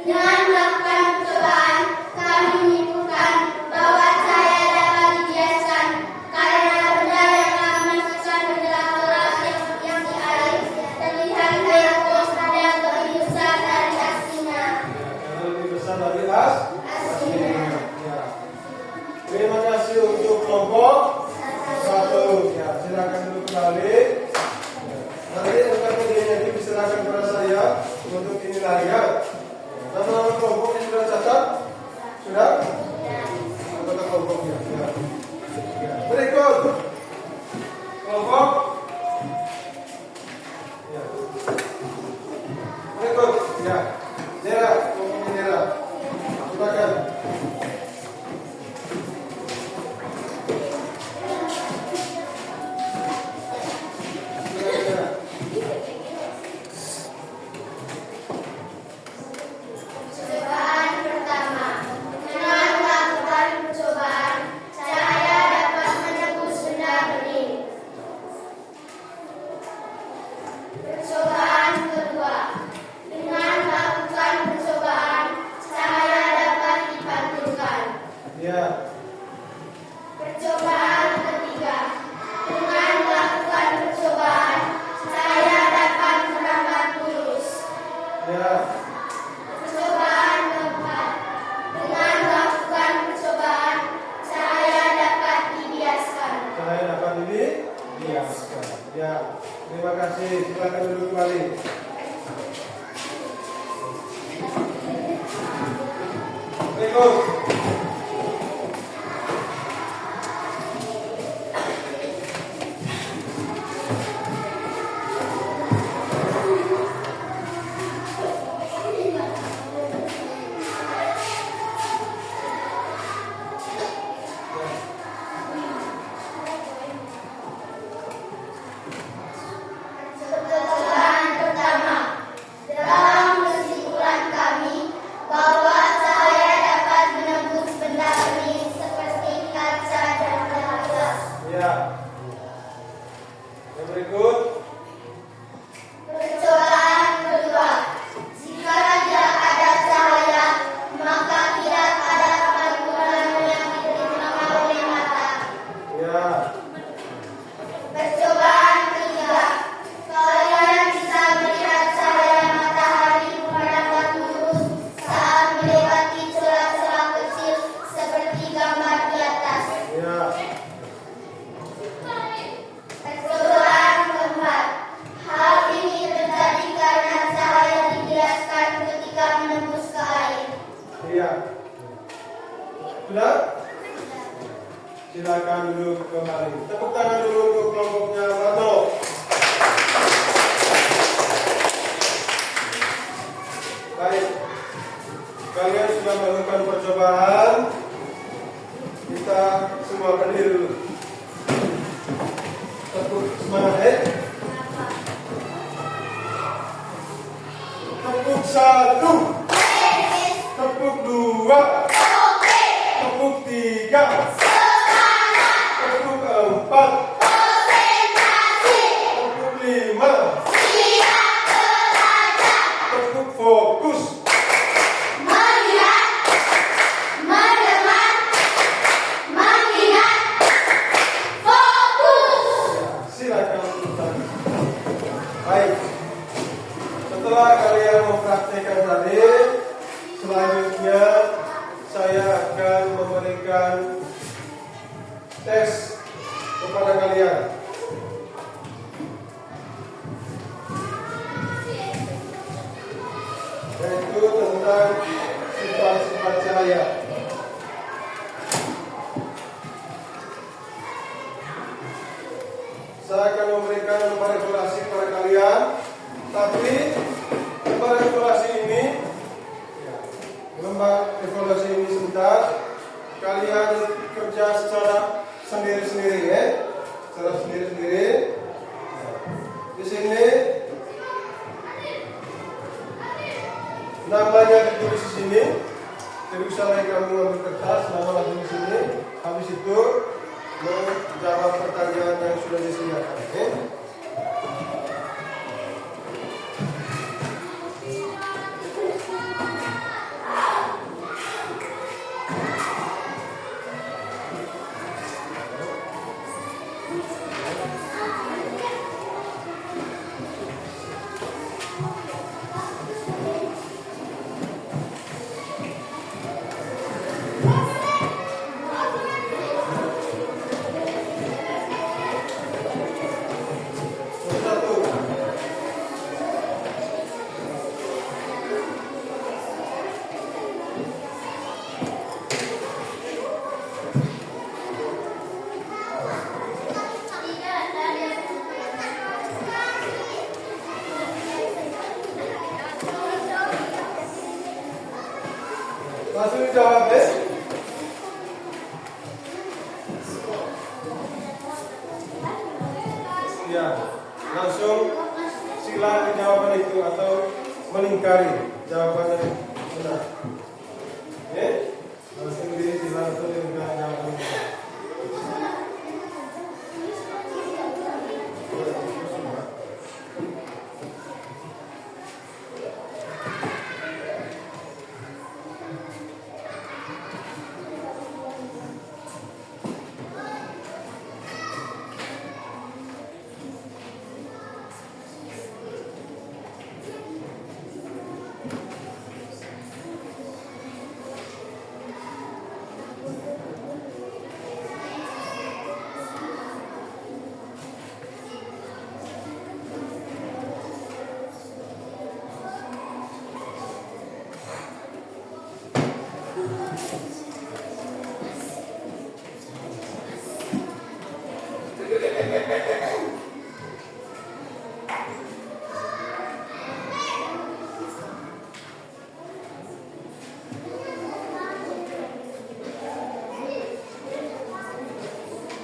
Speaker 2: dengan melakukan percobaan, kami menimbulkan bahwa cahaya dapat dibiaskan karena benda yang kami masukkan ke dalam gelas yang berisi air terlihat hijau dan lebih besar dari aslinya.
Speaker 1: Ya, karena lebih besar dari aslinya. Ya. Terima kasih untuk kelompok 1. Ya, silakan duduk kembali. Ya. Nanti akan lagi diserahkan kepada saya untuk ini lagi ya. Nama kelompok yang sudah catat? Sudah? Anggota kelompoknya. Ya. Ya. Berikut kelompok. Ya. Berikut. Ya. Nera, kelompoknya Nera. Silakan. Ya.
Speaker 2: Percobaan ketiga. Dengan melakukan percobaan, saya dapat mendapat lulus.
Speaker 1: Ya.
Speaker 2: Percobaan keempat. Dengan melakukan percobaan, saya dapat dibiaskan.
Speaker 1: Saya dapat dibiaskan. Ya. Terima kasih. Silakan duduk kembali. Berikut.
Speaker 2: Percobaan pertama. Dalam kesimpulan kami bahwa saya dapat menembus benda bening seperti kaca dan gelas.
Speaker 1: Ya. Yang berikut.
Speaker 2: Percobaan kedua. Jika tidak ada cahaya, maka tidak ada pantulan yang diterima oleh mata.
Speaker 1: Ya.
Speaker 2: Percobaan ketiga. Kalian bisa melihat cahaya matahari pada waktu lurus saat melewati celah-celah kecil seperti gambar di atas.
Speaker 1: Ya.
Speaker 2: Percobaan keempat. Hal ini terjadi karena cahaya dibiaskan ketika menembus ke air.
Speaker 1: Iya. Sudah? Silakan duduk kembali. Tepuk tangan dulu untuk kelompoknya Marno. Baik. Kalian sudah melakukan percobaan. Kita semua berdiri dulu. Tepuk semangat, Tepuk satu. Tepuk dua. Tepuk tiga. Tepuk empat. Tepuk lima. Tepuk fokus.
Speaker 2: Melihat, mendengar, mengingat, fokus.
Speaker 1: Silakan tutup. Baik. Setelah kalian mempraktikkan tadi, selanjutnya saya akan memberikan tes kepada kalian. Yaitu tentang sifat-sifat cahaya. Saya akan memberikan lembar evaluasi kepada kalian, tapi lembar evaluasi ini sebentar. Kalian kerja secara sendiri-sendiri, ya, secara sendiri-sendiri. Di sini namanya ditulis di sini. Jadi usahakan kamu ambil kertas, nama lagi di sini. Habis itu menjawab pertanyaan yang sudah disediakan. Okay? Langsung dijawab, ya. Ya, langsung silakan jawaban itu atau melingkari jawaban yang benar. Ya, langsung langsung melingkari jawaban itu.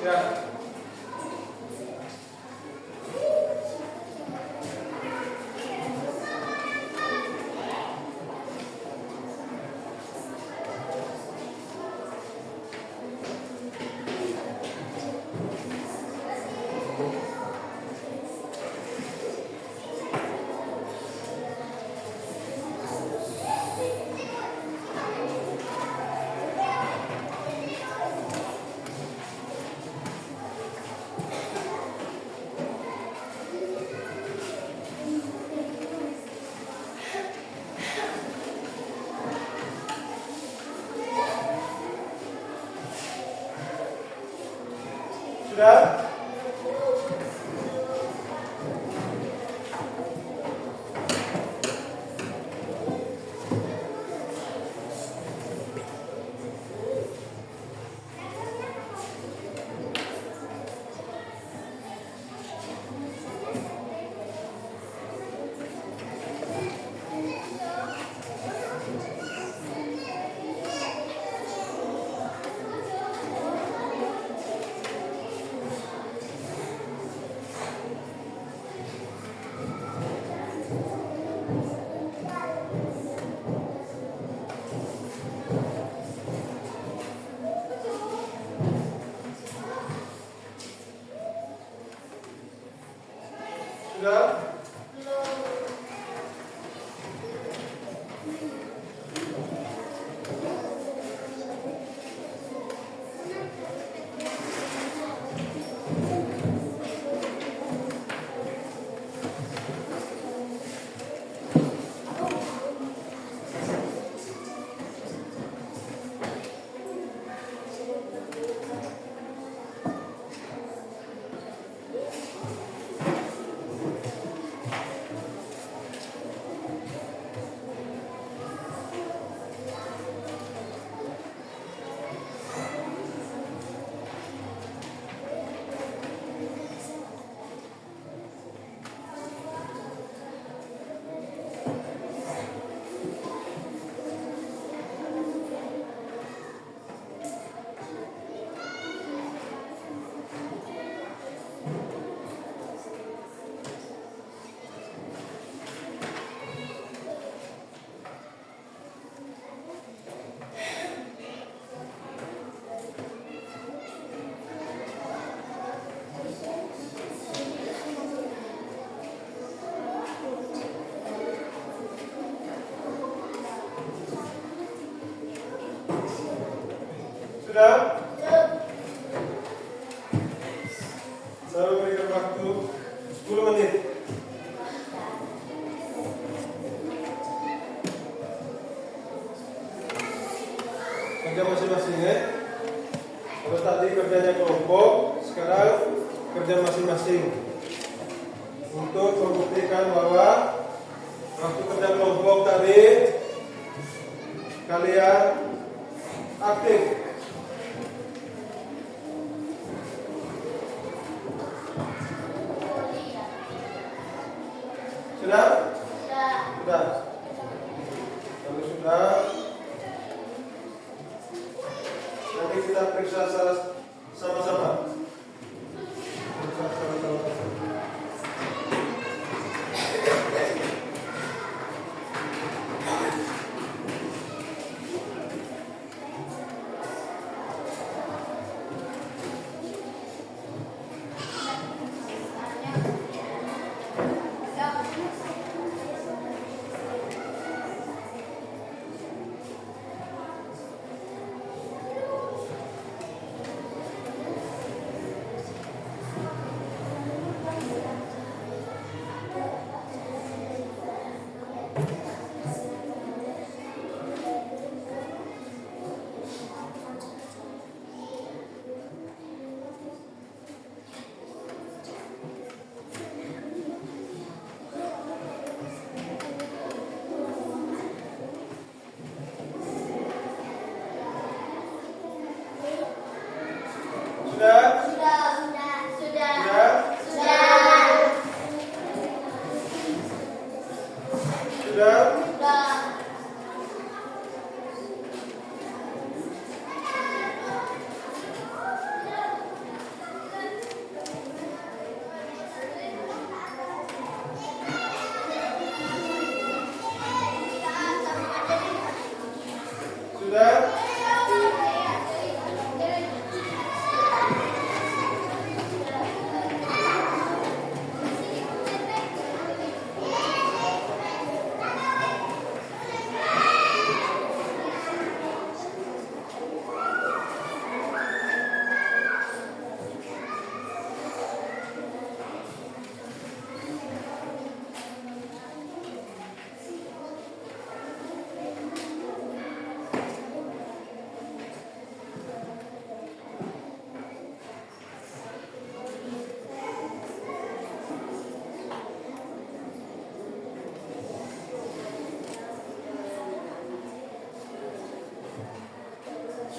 Speaker 1: Ya. Sudah? Sudah? Sudah? Saya berikan waktu 10 menit. Kerja masing-masing ya. Kalau tadi kerjanya kelompok, sekarang kerja masing-masing. Untuk membuktikan bahwa waktu kerja kelompok tadi kalian aktif. Sudah? Sudah. Kalau sudah, nanti kita periksa sama-sama. Periksa sama-sama.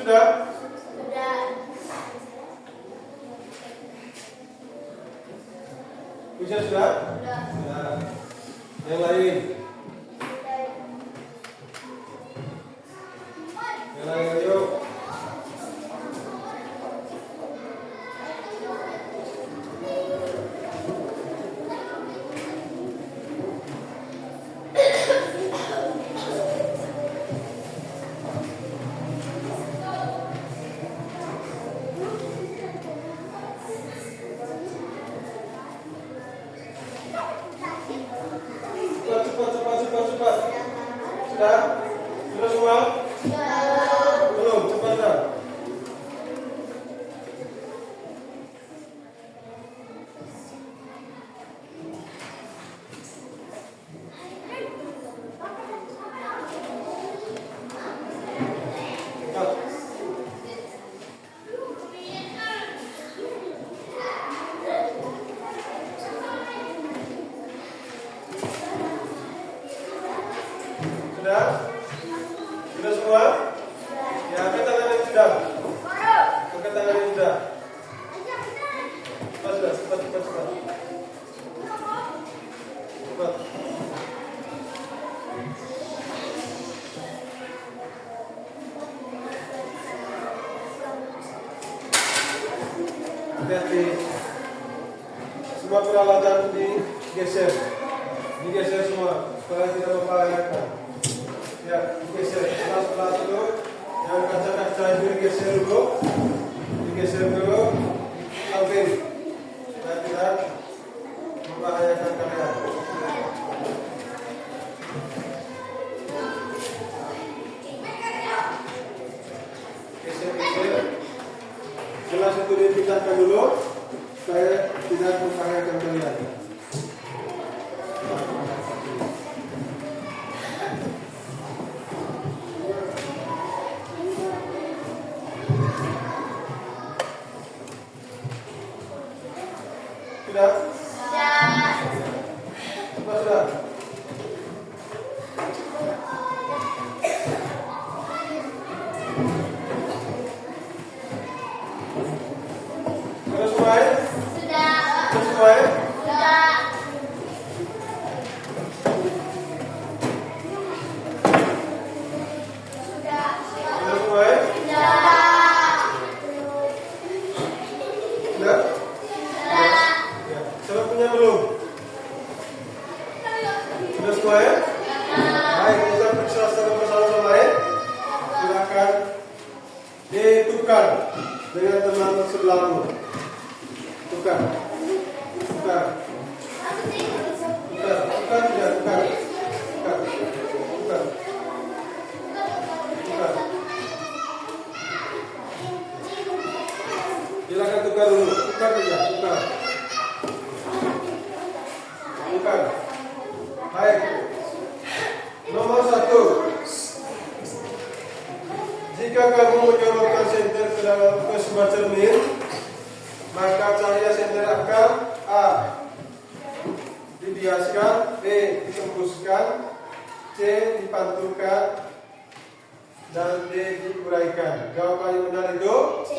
Speaker 1: Sudah?
Speaker 2: Sudah.
Speaker 1: Ujian sudah?
Speaker 2: Sudah.
Speaker 1: Sudah. Yang lain? Yang lain ayo. Cepat. Sudah? Sudah semua? Belum, cepat dah. Sudah? Sudah semua? Ya, angkat tangan yang sudah. Angkat tangan yang sudah. Cepat. Cepat. Hati-hati. Semua peralatan digeser. Digeser semua supaya tidak membahayakan. Ya, digeser sebelah dulu. Yang kaca-kaca itu digeser dulu. Samping supaya tidak membahayakan kalian. Geser. Gelas itu dipindahkan dulu supaya tidak membahayakan kalian. Sudah? Sudah. Sudah semua?
Speaker 2: Sudah.
Speaker 1: Sudah semua?
Speaker 2: Sudah.
Speaker 1: Sudah semua? Sudah? Ya. Sudah punya belum? Sudah semua ya? Baik, kita periksa secara bersama-sama ya. Silakan ditukar dengan teman sebelahmu. Tukar. Silakan tukar dulu. Tukar. Baik. Nomor 1. Jika kamu menyorotkan senter ke sebuah cermin, maka cahaya senter akan A. Dibiaskan, B. Ditembuskan, C. Dipantulkan, dan D. Diuraikan. Jawaban yang benar itu C.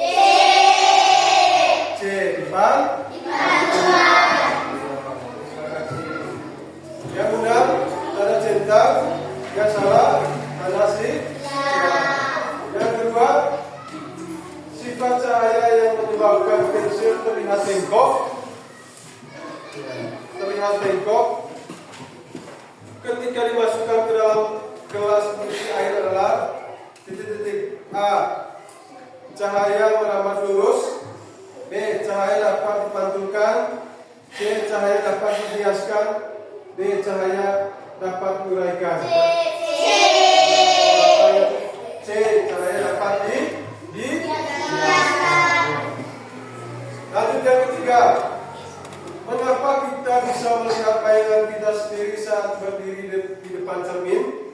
Speaker 1: Dipantulkan. Yang benar tanda centang, yang salah tanda Yang kedua, sifat cahaya yang menyebabkan pensil terlihat bengkok ketika dimasukkan ke dalam gelas berisi air adalah titik-titik. A. Cahaya merambat lurus. B. Cahaya dapat dipantulkan. C. Cahaya dapat dibiaskan. D. Cahaya dapat diuraikan. C. Cahaya dapat dibiaskan. Lanjut yang ketiga. Mengapa kita bisa melihat bayangan kita sendiri saat berdiri di depan cermin?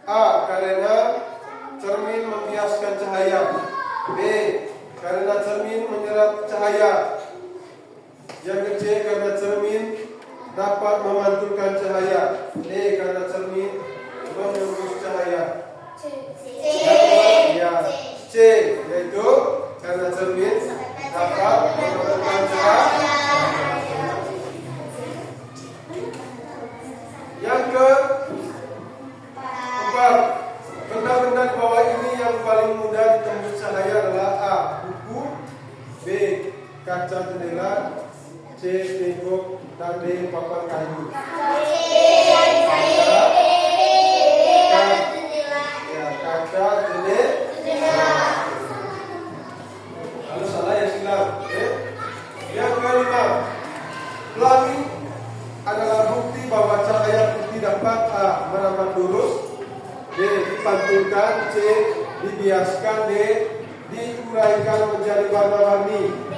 Speaker 1: A. Karena cermin membiaskan cahaya. B. Karena cermin menyerap cahaya. Yang C. Karena cermin dapat memantulkan cahaya. D. Karena cermin menembus cahaya.
Speaker 2: C.
Speaker 1: Ya, C yaitu karena cermin dapat menemukan cahaya. Yang keempat, benda-benda di bawah ini yang paling mudah ditembus cahaya adalah A. Buku, B. Kaca jendela, C. Tembok, dan D. Papan kayu. Kaca jendela. Kalau salah ya silang. Yang kelima, pelangi adalah bukti bahwa cahaya putih dapat A. merambat lurus, B. dipantulkan, C. dibiaskan, D. diuraikan menjadi warna-warni. D.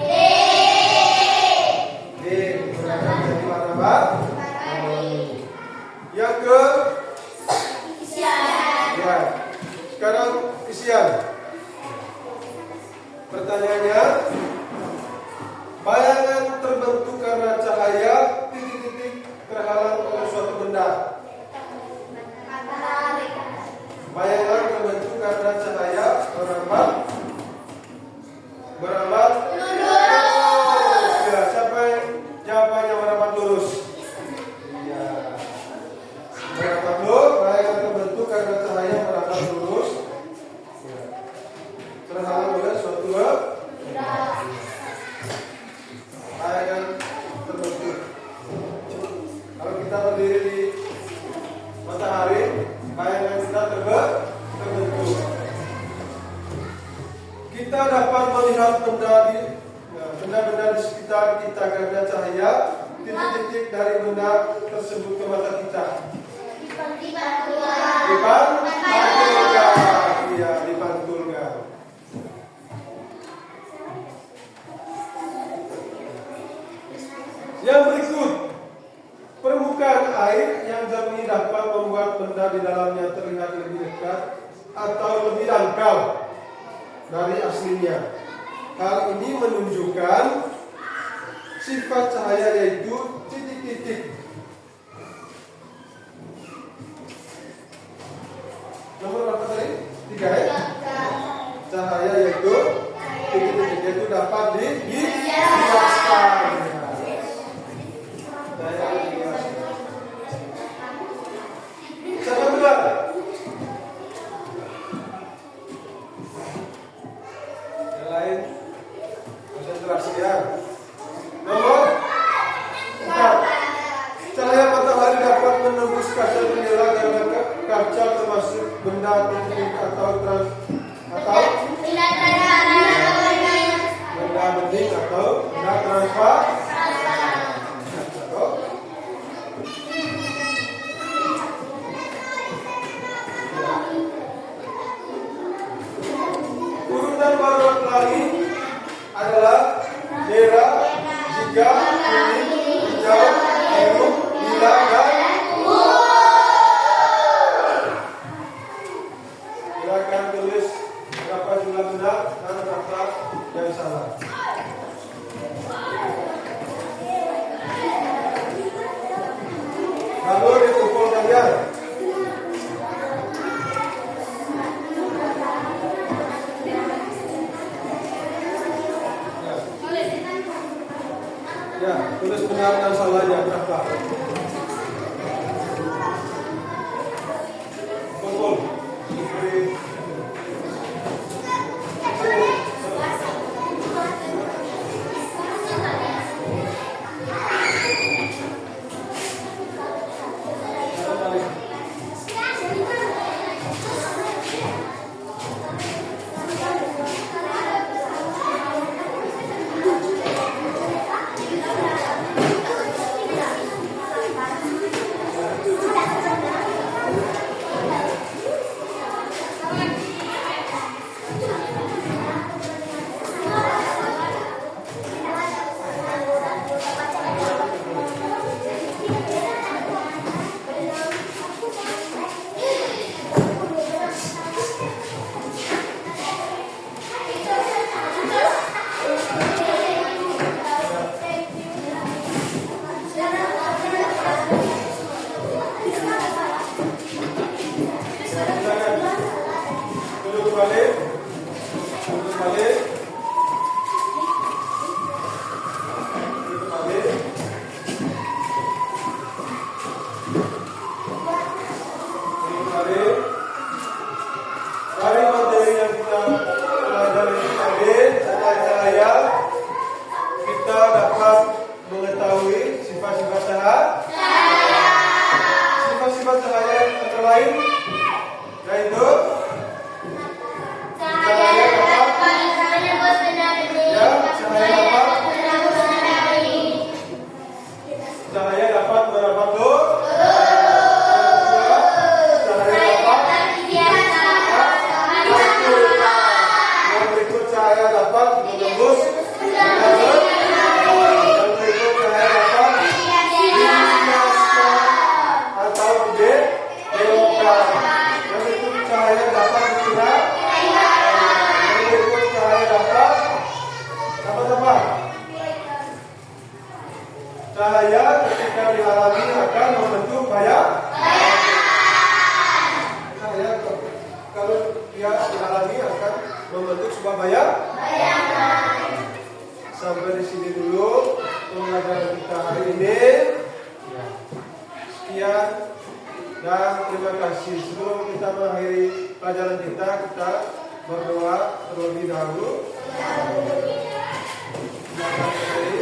Speaker 1: diuraikan menjadi warna-warni. Yang ke ya. Sekarang isian. Pertanyaannya, bayangan terbentuk karena cahaya titik-titik terhalang oleh suatu benda. Bayangan terbentuk karena cahaya merambat lurus. Ya, siapa yang jawabannya merambat lurus? Iya. Merambat lurus, bayangan terbentuk karena cahaya merambat lurus. Ya. Terhalang oleh suatu benda. Bayangan terbentuk. Kalau kita berdiri di matahari, bayangan kita terbentuk. Kita dapat melihat benda-benda di sekitar kita karena cahaya titik-titik dari benda tersebut ke mata kita. Dipantulkan. Iya, dipantulkan. Yang berikut, permukaan air yang jernih dapat membuat benda di dalamnya terlihat lebih dekat atau lebih dangkal dari aslinya. Hal ini menunjukkan sifat cahaya yaitu titik-titik. Nomor berapa tadi? 3 ya? Cahaya yaitu titik-titik, yaitu dapat dibiaskan. Siapa benar? Yang lain konsentrasi ya. Nomor 4. Cahaya matahari dapat menembus kaca jendela karena kaca termasuk benda titik atau benda bening atau benda transparan. Urutan warna pelangi adalah merah, hijau, kuning, hijau, biru, lila, dan silakan tulis berapa jumlah benar dan berapa yang salah. Lalu dikumpulkan ya. Ya, tulis benar dan salahnya berapa? Kumpul. balik. Itu balik. Ini balik. Dari materi yang kita pelajari tadi, cahaya, kita dapat mengetahui sifat-sifat cahaya. Sifat-sifat cahaya antara lain yaitu cahaya apa? Ya, cahaya apa? Cahaya dapat mendapat nur. Cahaya dapat yang berikut cahaya dapat menembus udara. Yang berikut cahaya dapat dibiaskan atau dibelokkan. Yang berikut cahaya dapat dilihat. Yang berikut cahaya dapat apa? Cahaya ketika dihalangi akan membentuk bayang. Cahaya kalau dia dihalangi akan membentuk sebuah bayang. Sampai di sini dulu pembelajaran kita hari ini. Sekian dan terima kasih. Sebelum kita mengakhiri pelajaran kita berdoa terlebih dahulu. Terima kasih.